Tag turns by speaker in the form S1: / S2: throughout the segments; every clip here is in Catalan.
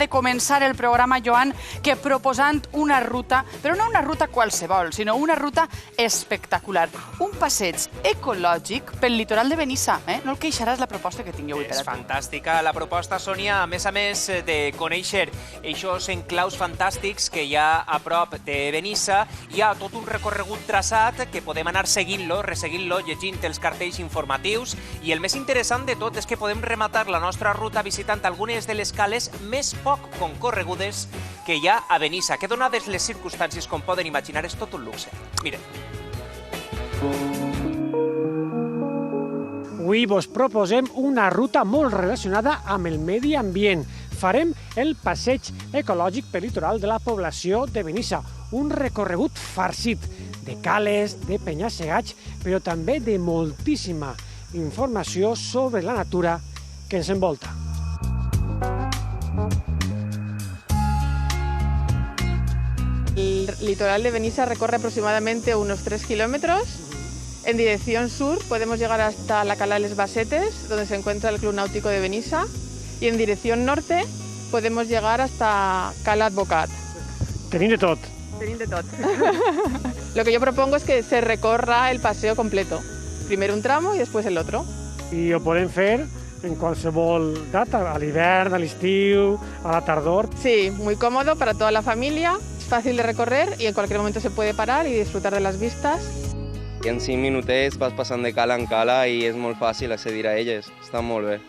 S1: de començar el programa, Joan, que proposant una ruta, però no una ruta qualsevol, sinó una ruta espectacular. Un passeig ecològic pel litoral de Benissa. No el queixaràs la proposta que tinc avui per a tu.
S2: És fantàstica la proposta, Sònia, a més de conèixer aquests enclaus fantàstics que hi ha a prop de Benissa. Hi ha tot un recorregut traçat que podem anar seguint-lo, resseguint-lo, llegint els cartells informatius, i el més interessant de tot és que podem rematar la nostra ruta visitant algunes de les cales més poc concorregudes que hi ha a Benissa, que donades les circumstàncies, com poden imaginar, és tot un luxe. Miren.
S3: Avui vos proposem una ruta molt relacionada amb el medi ambient. Farem el passeig ecològic pel litoral de la població de Benissa, un recorregut farcit de cales, de penya-segats, però també de moltíssima informació sobre la natura que ens envolta.
S4: El litoral de Benissa recorre aproximadamente unos 3 kilómetros. En dirección sur podemos llegar hasta la Cala de les Basetes, donde se encuentra el Club Náutico de Benissa, y en dirección norte podemos llegar hasta Cala Advocat.
S3: Tenim de tot.
S4: Tenim de tot. Lo que yo propongo es que se recorra el paseo completo. Primero un tramo y después el otro.
S3: I ho podem fer en qualsevol data, a l'hivern, a l'estiu, a la tardor.
S4: Sí, muy cómodo para toda la familia, es fácil de recorrer y en cualquier momento se puede parar y disfrutar de las vistas.
S5: I en 5 minutets vas passant de cala en cala i és molt fàcil accedir a elles. Està molt bé.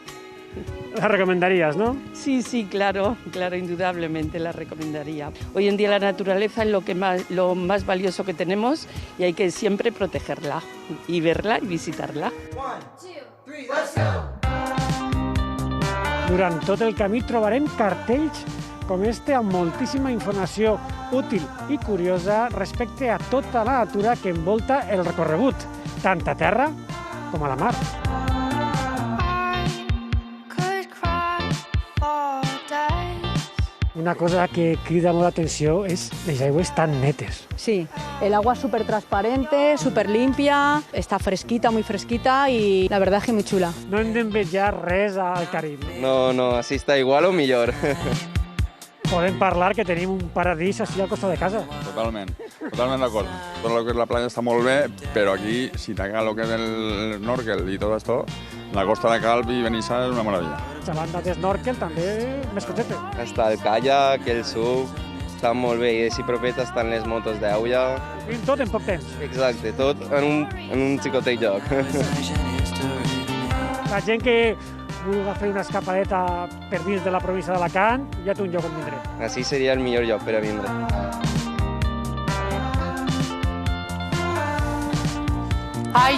S3: La recomendarías, ¿no?
S6: Sí, claro, indudablemente la recomendaría. Hoy en día la naturaleza es lo más valioso que tenemos y hay que siempre protegerla y verla y visitarla.
S7: 1, 2, 3, let's go!
S3: Durant tot el camí trobarem cartells com este amb moltíssima informació útil i curiosa respecte a tota la natura que envolta el recorregut, tant a terra com a la mar. Una cosa que crida molt l'atenció és les aigües tan netes.
S8: Sí, el agua es súper transparente, súper limpia, está fresquita, muy fresquita y la verdad es que muy chula.
S3: No hem d'envejar res al Carib.
S5: No, així està igual o millor.
S3: Podem parlar que tenim un paradís així al costat de casa.
S9: Totalment d'acord. Tot el que és la playa està molt bé, però aquí, si t'agrada el que és el snorkel i tot això, la costa de Calp i Benissa és una meravella.
S3: A banda de snorkel també més cosete.
S5: Està el kayak, el SUV, està molt bé. I d'ací propet estan les motos d'aigua.
S3: I tot en poc temps.
S5: Exacte, tot en un xicotet lloc.
S3: La gent que vulgui fer una escapadeta per dins de la província d'Alacant, ja té un lloc on vindre.
S5: Així seria el millor lloc per a vindre.
S1: Ai,